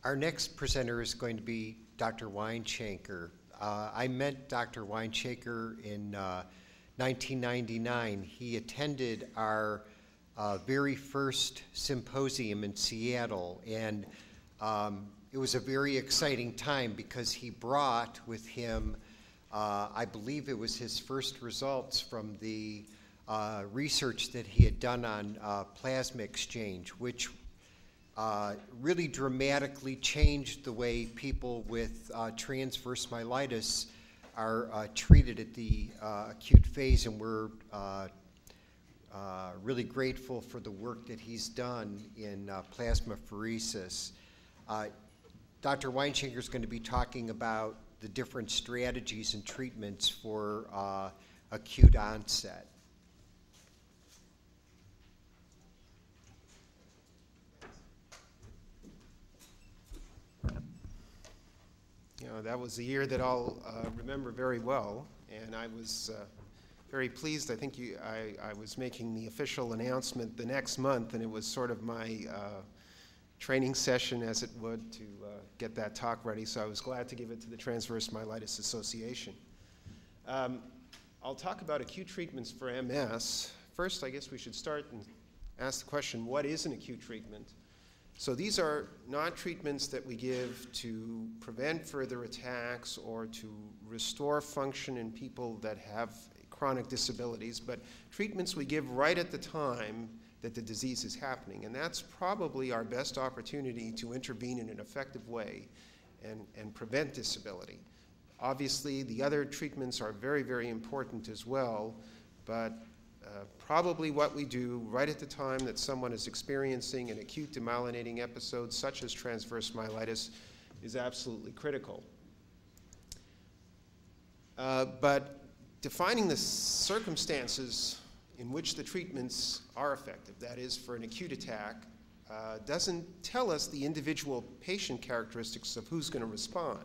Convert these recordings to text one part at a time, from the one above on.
Our next presenter is going to be Dr. Weinshenker. I met Dr. Weinshenker in 1999. He attended our very first symposium in Seattle, and it was a very exciting time because he brought with him, I believe it was his first results from the research that he had done on plasma exchange, which really dramatically changed the way people with transverse myelitis are treated at the acute phase, and we're really grateful for the work that he's done in plasmapheresis. Dr. Weinshenker is going to be talking about the different strategies and treatments for acute onset. You know, that was a year that I'll remember very well, and I was very pleased. I think I was making the official announcement the next month, and it was sort of my training session, as it would, to get that talk ready, so I was glad to give it to the Transverse Myelitis Association. I'll talk about acute treatments for MS. First, I guess we should start and ask the question, what is an acute treatment? So these are not treatments that we give to prevent further attacks or to restore function in people that have chronic disabilities, but treatments we give right at the time that the disease is happening. And that's probably our best opportunity to intervene in an effective way and prevent disability. Obviously, the other treatments are very, very important as well, but probably what we do right at the time that someone is experiencing an acute demyelinating episode, such as transverse myelitis, is absolutely critical. But defining the circumstances in which the treatments are effective, that is, for an acute attack, doesn't tell us the individual patient characteristics of who's going to respond.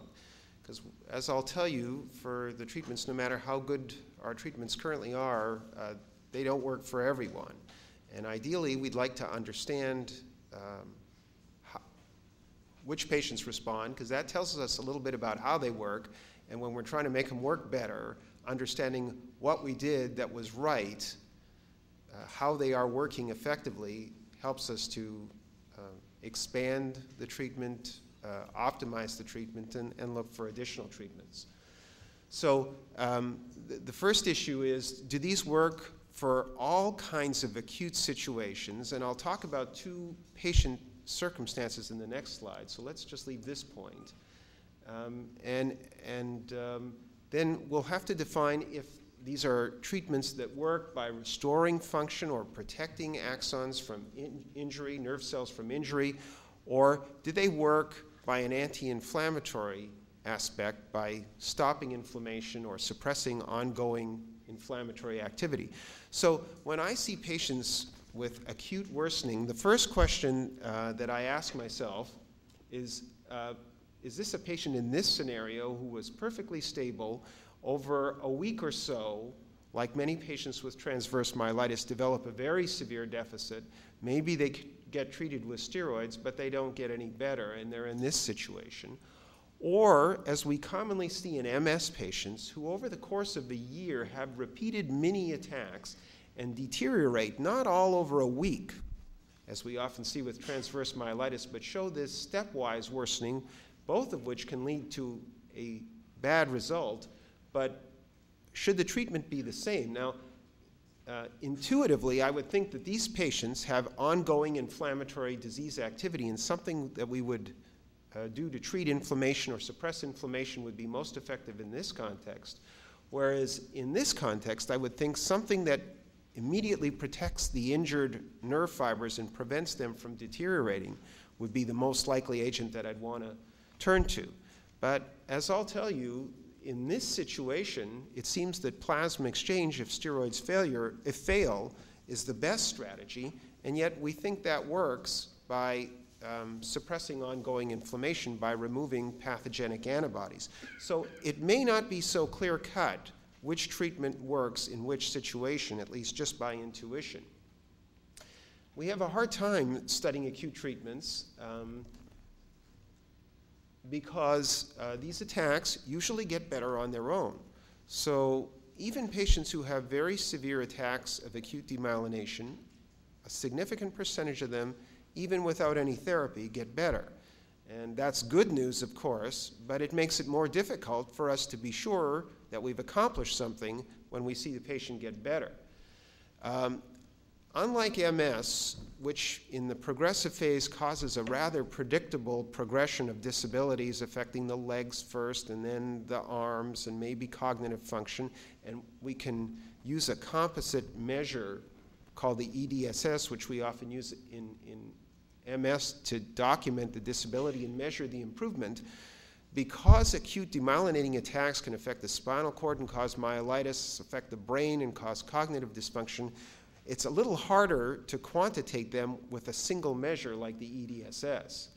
Because as I'll tell you, for the treatments, no matter how good our treatments currently are, they don't work for everyone. And ideally, we'd like to understand which patients respond, because that tells us a little bit about how they work. And when we're trying to make them work better, understanding what we did that was right, how they are working effectively, helps us to expand the treatment, optimize the treatment, and look for additional treatments. So the first issue is, do these work for all kinds of acute situations? And I'll talk about two patient circumstances in the next slide. So let's just leave this point. Then we'll have to define if these are treatments that work by restoring function or protecting axons from injury, nerve cells from injury, or do they work by an anti-inflammatory aspect by stopping inflammation or suppressing ongoing inflammatory activity. So when I see patients with acute worsening, the first question that I ask myself is this a patient in this scenario who was perfectly stable over a week or so, like many patients with transverse myelitis develop a very severe deficit, maybe they get treated with steroids, but they don't get any better, and they're in this situation. Or, as we commonly see in MS patients, who over the course of a year have repeated mini attacks and deteriorate, not all over a week, as we often see with transverse myelitis, but show this stepwise worsening, both of which can lead to a bad result. But should the treatment be the same? Now, intuitively, I would think that these patients have ongoing inflammatory disease activity, and something that we would do to treat inflammation or suppress inflammation would be most effective in this context. Whereas in this context, I would think something that immediately protects the injured nerve fibers and prevents them from deteriorating would be the most likely agent that I'd want to turn to. But as I'll tell you, in this situation, it seems that plasma exchange, if steroids fail, is the best strategy, and yet we think that works by suppressing ongoing inflammation by removing pathogenic antibodies. So it may not be so clear-cut which treatment works in which situation, at least just by intuition. We have a hard time studying acute treatments because these attacks usually get better on their own. So even patients who have very severe attacks of acute demyelination, a significant percentage of them, even without any therapy, get better. And that's good news, of course, but it makes it more difficult for us to be sure that we've accomplished something when we see the patient get better. Unlike MS, which in the progressive phase causes a rather predictable progression of disabilities affecting the legs first and then the arms and maybe cognitive function, and we can use a composite measure called the EDSS, which we often use in MS to document the disability and measure the improvement. Because acute demyelinating attacks can affect the spinal cord and cause myelitis, affect the brain and cause cognitive dysfunction, it's a little harder to quantitate them with a single measure like the EDSS.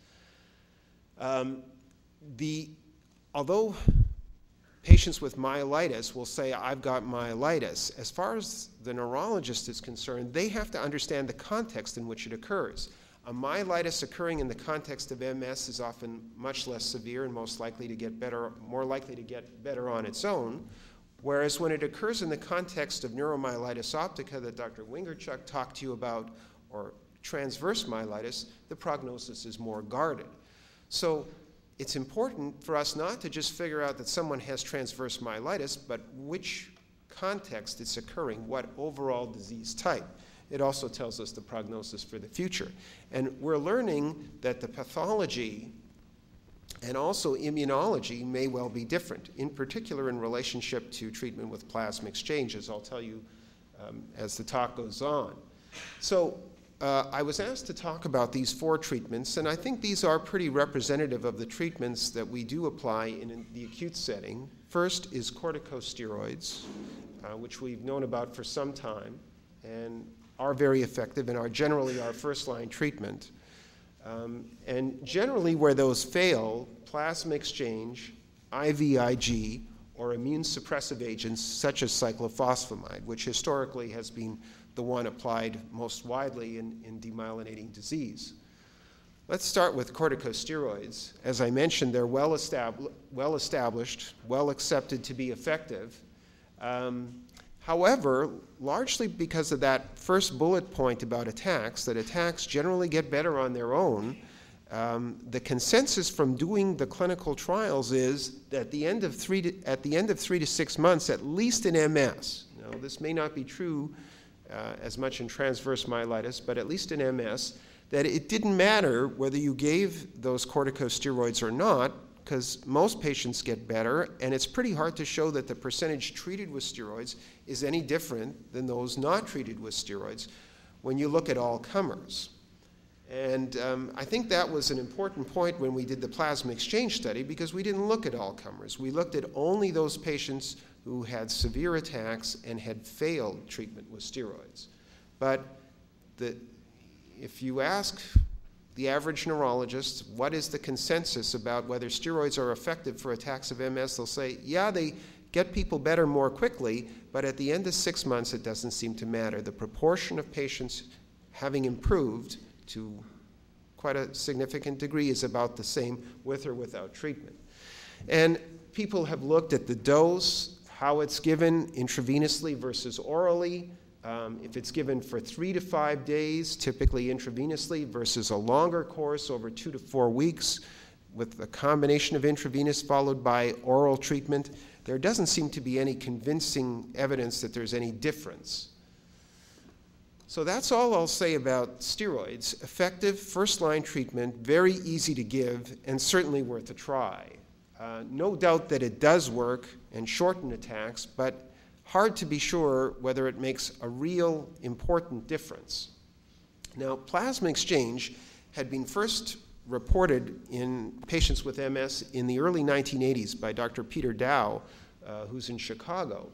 Although patients with myelitis will say, I've got myelitis, as far as the neurologist is concerned, they have to understand the context in which it occurs. A myelitis occurring in the context of MS is often much less severe and more likely to get better on its own, whereas when it occurs in the context of neuromyelitis optica that Dr. Wingerchuk talked to you about, or transverse myelitis, the prognosis is more guarded. So it's important for us not to just figure out that someone has transverse myelitis, but which context it's occurring, what overall disease type. It also tells us the prognosis for the future. And we're learning that the pathology and also immunology may well be different, in particular in relationship to treatment with plasma exchange, as I'll tell you as the talk goes on. So I was asked to talk about these 4 treatments, and I think these are pretty representative of the treatments that we do apply in the acute setting. First is corticosteroids, which we've known about for some time, and are very effective and are generally our first-line treatment. And generally where those fail, plasma exchange, IVIG, or immune suppressive agents such as cyclophosphamide, which historically has been the one applied most widely in demyelinating disease. Let's start with corticosteroids. As I mentioned, they're well established, well accepted to be effective. However, largely because of that first bullet point about attacks, that attacks generally get better on their own, the consensus from doing the clinical trials is that at the end of 3 to 6 months, at least in MS, now this may not be true as much in transverse myelitis, but at least in MS, that it didn't matter whether you gave those corticosteroids or not, because most patients get better, and it's pretty hard to show that the percentage treated with steroids is any different than those not treated with steroids when you look at all comers. And I think that was an important point when we did the plasma exchange study, because we didn't look at all comers. We looked at only those patients who had severe attacks and had failed treatment with steroids. But if you ask the average neurologist, what is the consensus about whether steroids are effective for attacks of MS? They'll say, yeah, they get people better more quickly, but at the end of 6 months, it doesn't seem to matter. The proportion of patients having improved to quite a significant degree is about the same with or without treatment. And people have looked at the dose, how it's given intravenously versus orally. If it's given for 3 to 5 days, typically intravenously, versus a longer course over 2 to 4 weeks with a combination of intravenous followed by oral treatment, there doesn't seem to be any convincing evidence that there's any difference. So that's all I'll say about steroids. Effective first-line treatment, very easy to give, and certainly worth a try. No doubt that it does work and shorten attacks, but hard to be sure whether it makes a real important difference. Now, plasma exchange had been first reported in patients with MS in the early 1980s by Dr. Peter Dow, who's in Chicago.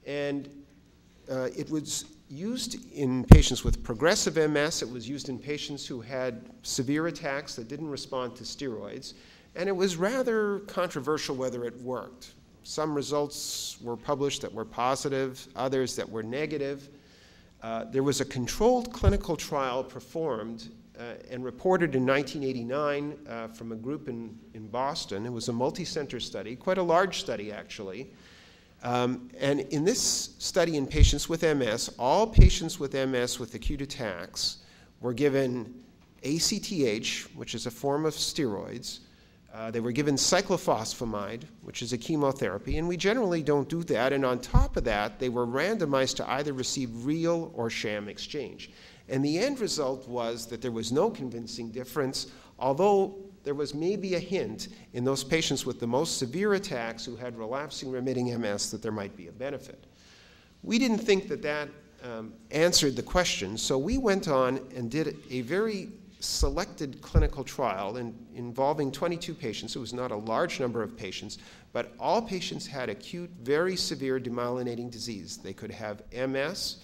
It was used in patients with progressive MS. It was used in patients who had severe attacks that didn't respond to steroids. And it was rather controversial whether it worked. Some results were published that were positive, others that were negative. There was a controlled clinical trial performed and reported in 1989 from a group in Boston. It was a multi-center study, quite a large study actually. And in this study in patients with MS, all patients with MS with acute attacks were given ACTH, which is a form of steroids. They were given cyclophosphamide, which is a chemotherapy, and we generally don't do that. And on top of that, they were randomized to either receive real or sham exchange. And the end result was that there was no convincing difference, although there was maybe a hint in those patients with the most severe attacks who had relapsing remitting MS that there might be a benefit. We didn't think that that answered the question, so we went on and did a very selected clinical trial involving 22 patients. It was not a large number of patients, but all patients had acute, very severe demyelinating disease. They could have MS.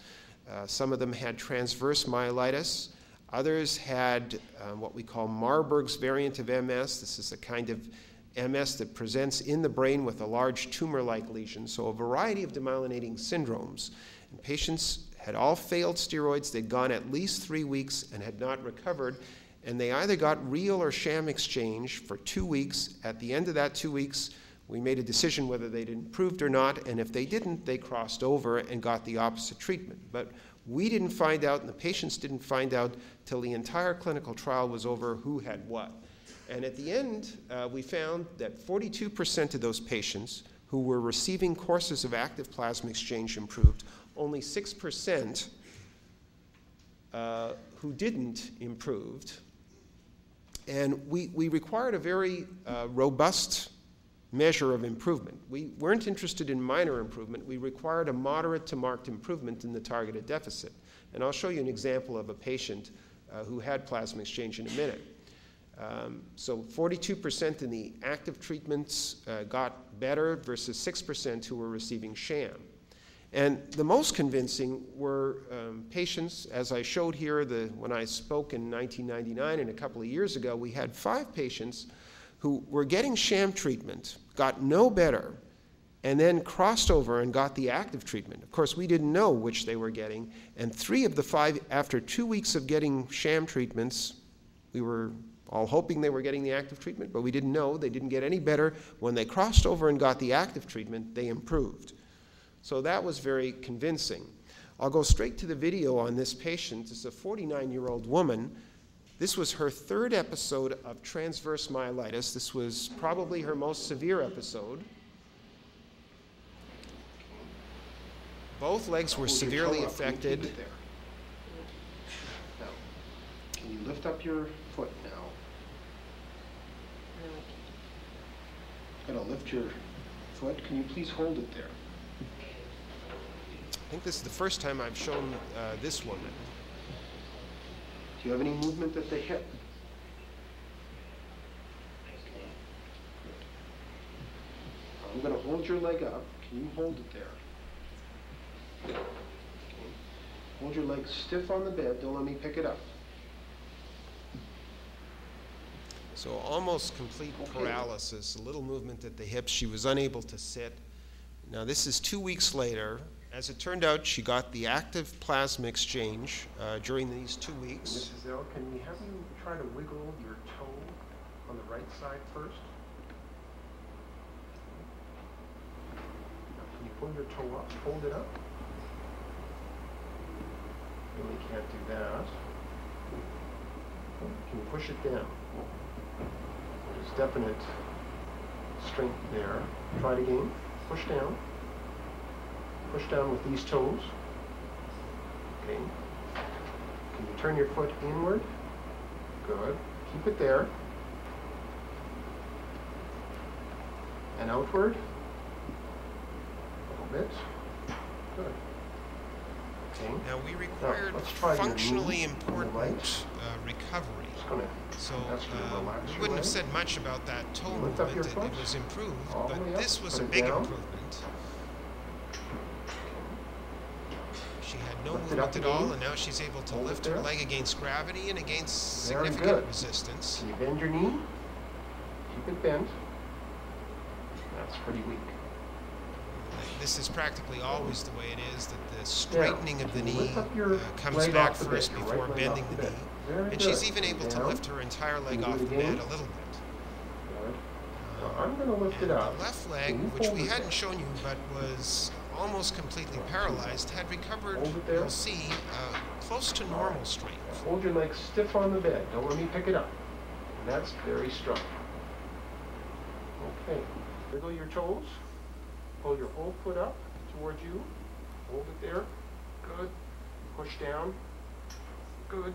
Some of them had transverse myelitis. Others had what we call Marburg's variant of MS. This is a kind of MS that presents in the brain with a large tumor-like lesion, so a variety of demyelinating syndromes. And patients had all failed steroids. They'd gone at least 3 weeks and had not recovered, and they either got real or sham exchange for 2 weeks. At the end of that 2 weeks, we made a decision whether they'd improved or not, and if they didn't, they crossed over and got the opposite treatment. But we didn't find out, and the patients didn't find out till the entire clinical trial was over who had what. And at the end, we found that 42% of those patients who were receiving courses of active plasma exchange improved. Only 6% who didn't improved. And we required a very robust measure of improvement. We weren't interested in minor improvement. We required a moderate to marked improvement in the targeted deficit. And I'll show you an example of a patient who had plasma exchange in a minute. So 42% in the active treatments got better versus 6% who were receiving sham. And the most convincing were patients, as I showed here when I spoke in 1999 and a couple of years ago, we had 5 patients who were getting sham treatment, got no better, and then crossed over and got the active treatment. Of course, we didn't know which they were getting, and 3 of the 5, after 2 weeks of getting sham treatments, we were all hoping they were getting the active treatment, but we didn't know. They didn't get any better. When they crossed over and got the active treatment, they improved. So that was very convincing. I'll go straight to the video on this patient. It's a 49-year-old woman. This was her 3rd episode of transverse myelitis. This was probably her most severe episode. Both legs were severely affected. Now, can you lift up your foot now? Gonna lift your foot. Can you please hold it there? I think this is the first time I've shown this woman. Do you have any movement at the hip? I'm going to hold your leg up. Can you hold it there? Okay. Hold your leg stiff on the bed. Don't let me pick it up. So almost complete paralysis, a little movement at the hips. She was unable to sit. Now this is 2 weeks later. As it turned out, she got the active plasma exchange during these 2 weeks. Mrs. L, can we have you try to wiggle your toe on the right side first? Now, can you pull your toe up? Hold it up. Really can't do that. Can you push it down? There's definite strength there. Try it again. Push down. Push down with these toes. Okay. Can you turn your foot inward? Good. Keep it there. And outward. A little bit. Good. Okay. Now we required functionally important recovery. So we wouldn't have said much about that toe movement. It was improved, but this was a big improvement. She had no movement at all, and now she's able to lift her leg against gravity and against significant resistance. Can you bend your knee? Keep it bent. That's pretty weak. This is practically always the way it is, that the straightening of the knee comes back first before bending the knee. Very And good. she's even able to Down. lift her entire leg Can you off do the it again? bed a little bit. Good. Now I'm going to lift And it up. the left leg, Can you which hold we it hadn't there? shown you but was almost completely paralyzed, had recovered, Hold it there. you'll see, close to normal strength. Now hold your leg stiff on the bed. Don't let me pick it up. And that's very strong. Okay. Wiggle your toes. Pull your whole foot up towards you. Hold it there. Good. Push down. Good.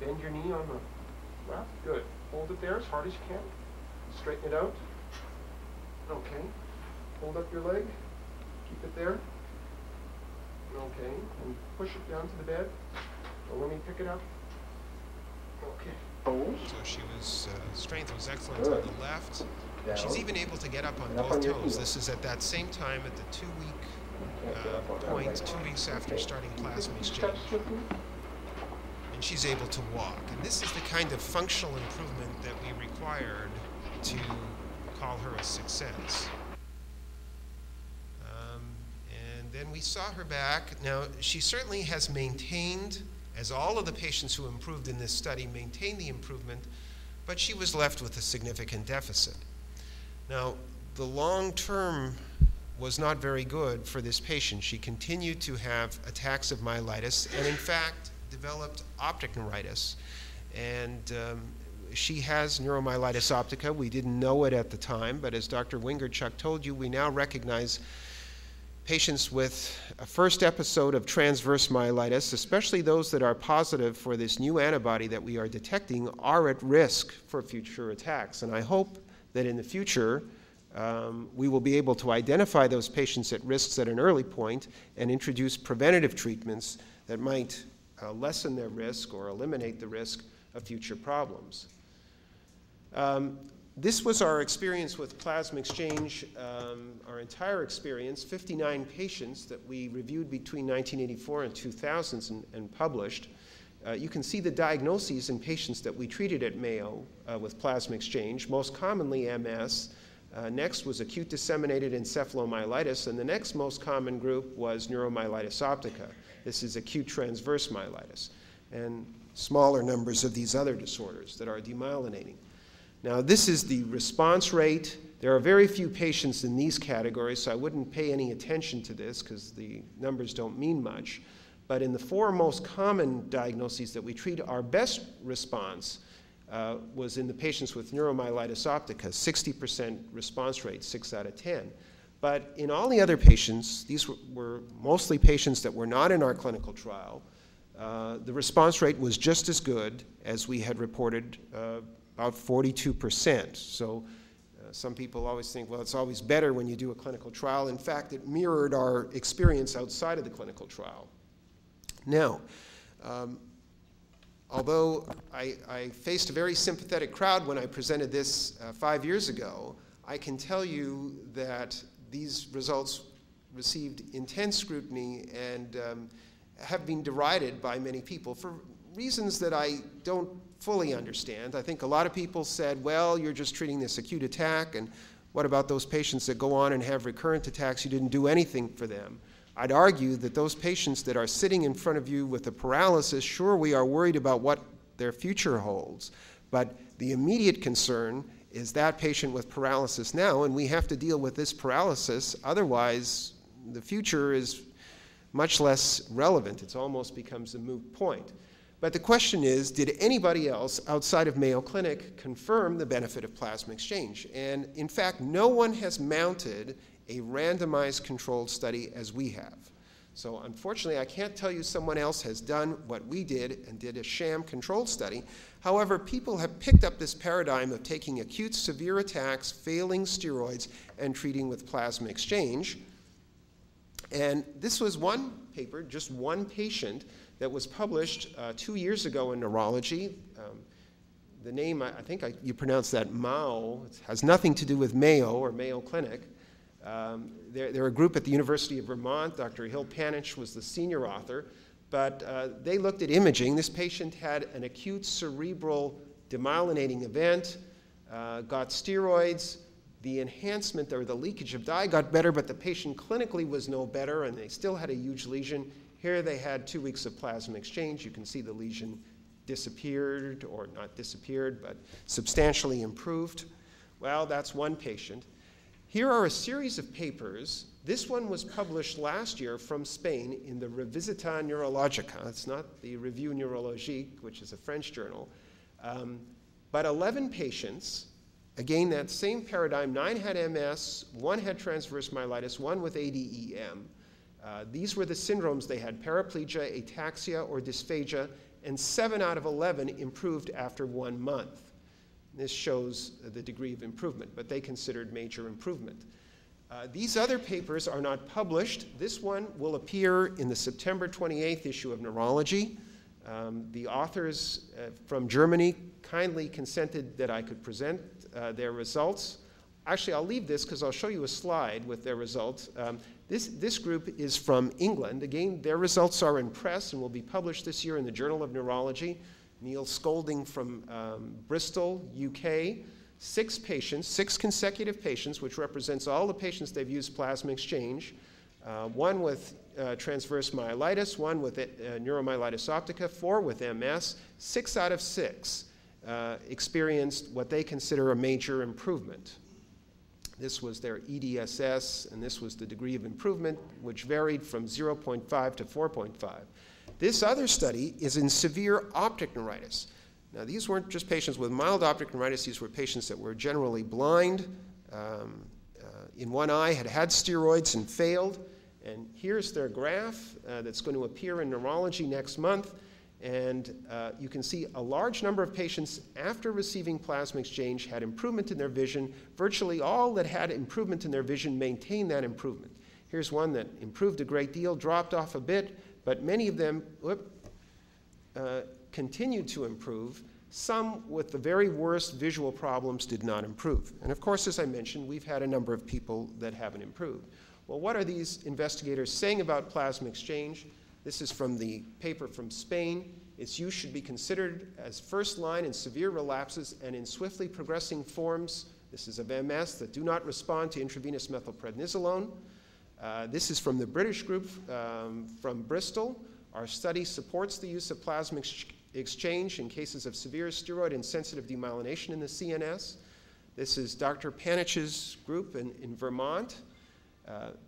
Bend your knee on the left. Good. Hold it there as hard as you can. Straighten it out. Okay. Hold up your leg. Keep it there. Okay. And push it down to the bed. Don't let me pick it up. Okay. Toes. So she was, strength was excellent Good. on the left. Down. She's even able to get up on And up both on your toes. heels. This is at that same time at the 2-week Can't get up on that point, leg. 2 weeks after Okay. starting Can you plasma take 2 exchange. steps with me? And she's able to walk. And this is the kind of functional improvement that we required to call her a success. And then we saw her back. Now, she certainly has maintained, as all of the patients who improved in this study maintained the improvement, but she was left with a significant deficit. Now, the long term was not very good for this patient. She continued to have attacks of myelitis and, in fact, developed optic neuritis. And she has neuromyelitis optica. We didn't know it at the time, but as Dr. Wingerchuk told you, we now recognize patients with a first episode of transverse myelitis, especially those that are positive for this new antibody that we are detecting, are at risk for future attacks. And I hope that in the future, we will be able to identify those patients at risks at an early point and introduce preventative treatments that might lessen their risk or eliminate the risk of future problems. This was our experience with plasma exchange, our entire experience, 59 patients that we reviewed between 1984 and 2000 and published. You can see the diagnoses in patients that we treated at Mayo with plasma exchange, most commonly MS. Next was acute disseminated encephalomyelitis, and the next most common group was neuromyelitis optica. This is acute transverse myelitis, and smaller numbers of these other disorders that are demyelinating. Now, this is the response rate. There are very few patients in these categories, so I wouldn't pay any attention to this because the numbers don't mean much. But in the 4 most common diagnoses that we treat, our best response was in the patients with neuromyelitis optica, 60% response rate, 6 out of 10. But in all the other patients, these were mostly patients that were not in our clinical trial, the response rate was just as good as we had reported, about 42%. So some people always think, well, it's always better when you do a clinical trial. In fact, it mirrored our experience outside of the clinical trial. Now, although I faced a very sympathetic crowd when I presented this 5 years ago, I can tell you that these results received intense scrutiny and have been derided by many people for reasons that I don't fully understand. I think a lot of people said, well, you're just treating this acute attack, and what about those patients that go on and have recurrent attacks? You didn't do anything for them. I'd argue that those patients that are sitting in front of you with a paralysis, sure, we are worried about what their future holds, but the immediate concern is that patient with paralysis now, and we have to deal with this paralysis, otherwise the future is much less relevant. It almost becomes a moot point. But the question is, did anybody else outside of Mayo Clinic confirm the benefit of plasma exchange? And in fact, no one has mounted a randomized controlled study as we have. So unfortunately, I can't tell you someone else has done what we did and did a sham controlled study. However, people have picked up this paradigm of taking acute severe attacks, failing steroids, and treating with plasma exchange. And this was one paper, just one patient, that was published 2 years ago in Neurology. The name, I think you pronounce that Mao. It has nothing to do with Mayo or Mayo Clinic. They're a group at the University of Vermont. Dr. Hill Panich was the senior author. But they looked at imaging. This patient had an acute cerebral demyelinating event, got steroids. The enhancement or the leakage of dye got better, but the patient clinically was no better, and they still had a huge lesion. Here they had 2 weeks of plasma exchange. You can see the lesion disappeared, or not disappeared, but substantially improved. Well, that's one patient. Here are a series of papers. This one was published last year from Spain in the Revista Neurologica. It's not the Revue Neurologique, which is a French journal. But 11 patients, again, that same paradigm. 9 had MS, 1 had transverse myelitis, 1 with ADEM. These were the syndromes they had: paraplegia, ataxia, or dysphagia, and 7 out of 11 improved after 1 month. This shows the degree of improvement, but they considered major improvement. These other papers are not published. This one will appear in the September 28th issue of Neurology. The authors from Germany kindly consented that I could present their results. Actually, I'll leave this because I'll show you a slide with their results. This group is from England. Again, their results are in press and will be published this year in the Journal of Neurology. Neil Scolding from Bristol, UK. 6 patients, 6 consecutive patients, which represents all the patients they've used plasma exchange. 1 with transverse myelitis, 1 with neuromyelitis optica, 4 with MS. 6 out of 6 experienced what they consider a major improvement. This was their EDSS, and this was the degree of improvement, which varied from 0.5 to 4.5. This other study is in severe optic neuritis. Now, these weren't just patients with mild optic neuritis. These were patients that were generally blind, in one eye, had steroids and failed. And here's their graph that's going to appear in Neurology next month. And you can see a large number of patients after receiving plasma exchange had improvement in their vision. Virtually all that had improvement in their vision maintained that improvement. Here's one that improved a great deal, dropped off a bit, but many of them continued to improve. Some with the very worst visual problems did not improve. And of course, as I mentioned, we've had a number of people that haven't improved. Well, what are these investigators saying about plasma exchange? This is from the paper from Spain. Its use should be considered as first line in severe relapses and in swiftly progressing forms, this is of MS, that do not respond to intravenous methylprednisolone. This is from the British group from Bristol. Our study supports the use of plasma exchange in cases of severe steroid-insensitive demyelination in the CNS. This is Dr. Panich's group in Vermont.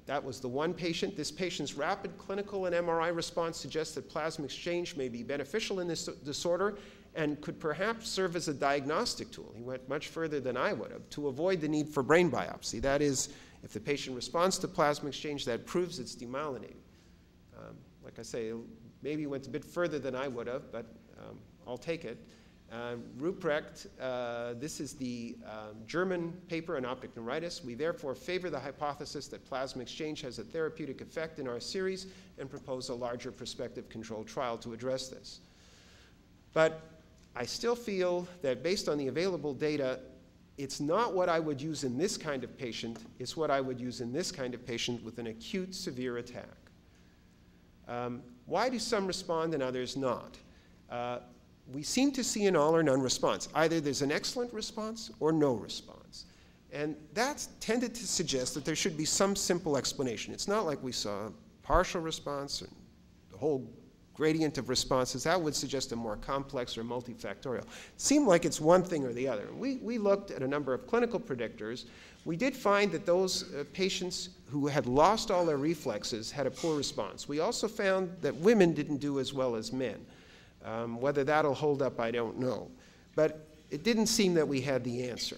That was the one patient. This patient's rapid clinical and MRI response suggests that plasma exchange may be beneficial in this disorder and could perhaps serve as a diagnostic tool. He went much further than I would have, to avoid the need for brain biopsy. That is, if the patient responds to plasma exchange, that proves it's demyelinating. Like I say, maybe went a bit further than I would have, but I'll take it. Ruprecht, this is the German paper on optic neuritis. We therefore favor the hypothesis that plasma exchange has a therapeutic effect in our series and propose a larger prospective controlled trial to address this. But I still feel that based on the available data, it's not what I would use in this kind of patient, it's what I would use in this kind of patient with an acute severe attack. Why do some respond and others not? We seem to see an all or none response. Either there's an excellent response or no response. And that's tended to suggest that there should be some simple explanation. It's not like we saw a partial response or the whole gradient of responses. That would suggest a more complex or multifactorial. It seemed like it's one thing or the other. We looked at a number of clinical predictors. We did find that those patients who had lost all their reflexes had a poor response. We also found that women didn't do as well as men. Whether that'll hold up, I don't know. But it didn't seem that we had the answer.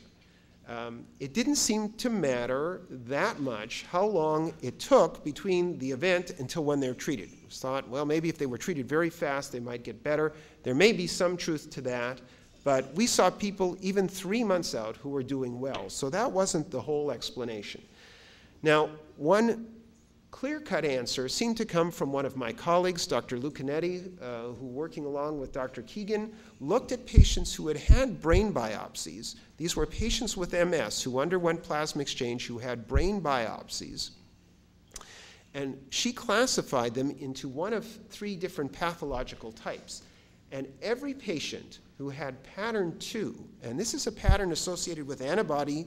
It didn't seem to matter that much how long it took between the event until when they're treated. It was thought, well, maybe if they were treated very fast, they might get better. There may be some truth to that, but we saw people even 3 months out who were doing well. So that wasn't the whole explanation. Now, one clear-cut answer seemed to come from one of my colleagues, Dr. Lucanetti, who, working along with Dr. Keegan, looked at patients who had had brain biopsies. These were patients with MS who underwent plasma exchange who had brain biopsies. And she classified them into one of 3 different pathological types. And every patient who had pattern 2, and this is a pattern associated with antibody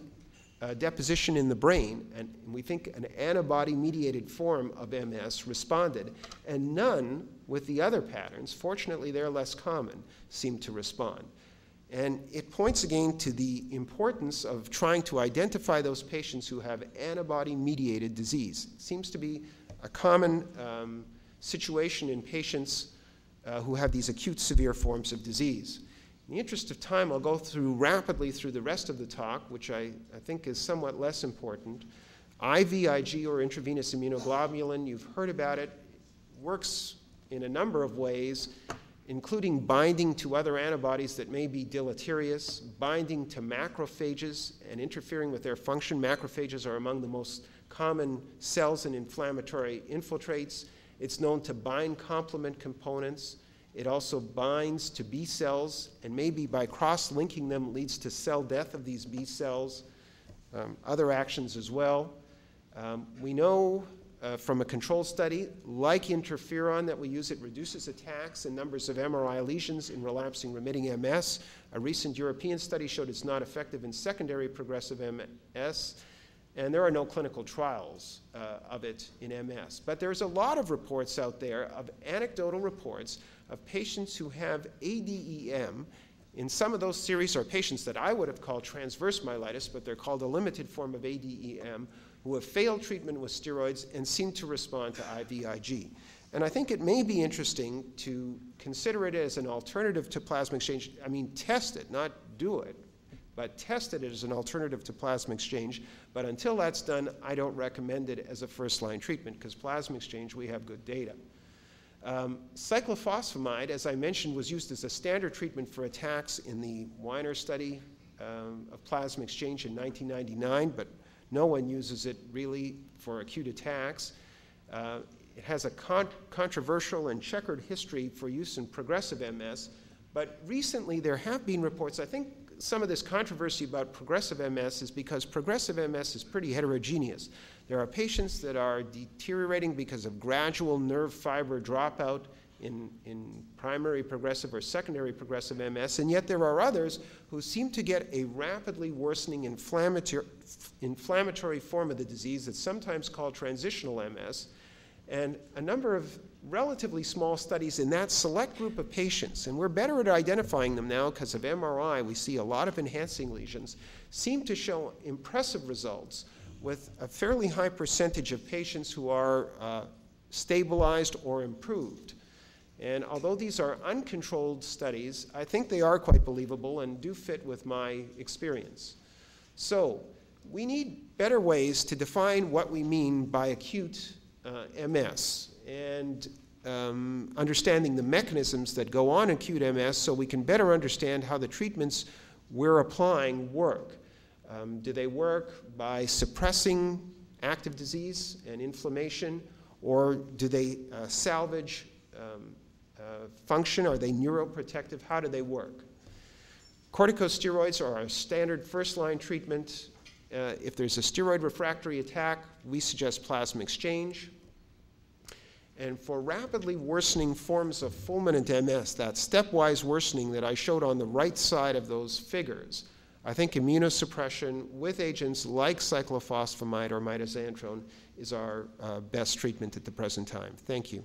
deposition in the brain, and we think an antibody-mediated form of MS responded, and none with the other patterns, fortunately they're less common, seem to respond. And it points again to the importance of trying to identify those patients who have antibody-mediated disease. It seems to be a common situation in patients who have these acute severe forms of disease. In the interest of time, I'll go rapidly through the rest of the talk, which I think is somewhat less important. IVIG, or intravenous immunoglobulin, you've heard about it, works in a number of ways, including binding to other antibodies that may be deleterious, binding to macrophages and interfering with their function. Macrophages are among the most common cells in inflammatory infiltrates. It's known to bind complement components. It also binds to B cells, and maybe by cross-linking them leads to cell death of these B cells. Other actions as well. We know from a control study, like interferon, that we use, it reduces attacks and numbers of MRI lesions in relapsing remitting MS. A recent European study showed it's not effective in secondary progressive MS, and there are no clinical trials of it in MS. But there's a lot of reports out there, of anecdotal reports, of patients who have ADEM. In some of those series are patients that I would have called transverse myelitis, but they're called a limited form of ADEM, who have failed treatment with steroids and seem to respond to IVIG. And I think it may be interesting to consider it as an alternative to plasma exchange. I mean, test it, not do it, but test it as an alternative to plasma exchange. But until that's done, I don't recommend it as a first-line treatment, because plasma exchange, we have good data. Cyclophosphamide, as I mentioned, was used as a standard treatment for attacks in the Weiner study of plasma exchange in 1999, but no one uses it really for acute attacks. It has a controversial and checkered history for use in progressive MS, but recently there have been reports. I think some of this controversy about progressive MS is because progressive MS is pretty heterogeneous. There are patients that are deteriorating because of gradual nerve fiber dropout in primary progressive or secondary progressive MS, and yet there are others who seem to get a rapidly worsening inflammatory form of the disease that's sometimes called transitional MS, and a number of relatively small studies in that select group of patients, and we're better at identifying them now because of MRI. We see a lot of enhancing lesions, seem to show impressive results with a fairly high percentage of patients who are stabilized or improved. And although these are uncontrolled studies, I think they are quite believable and do fit with my experience. So we need better ways to define what we mean by acute MS, and understanding the mechanisms that go on acute MS so we can better understand how the treatments we're applying work. Do they work by suppressing active disease and inflammation, or do they salvage function? Are they neuroprotective? How do they work? Corticosteroids are our standard first-line treatment. If there's a steroid refractory attack, we suggest plasma exchange. And for rapidly worsening forms of fulminant MS, that stepwise worsening that I showed on the right side of those figures, I think immunosuppression with agents like cyclophosphamide or mitoxantrone is our best treatment at the present time. Thank you.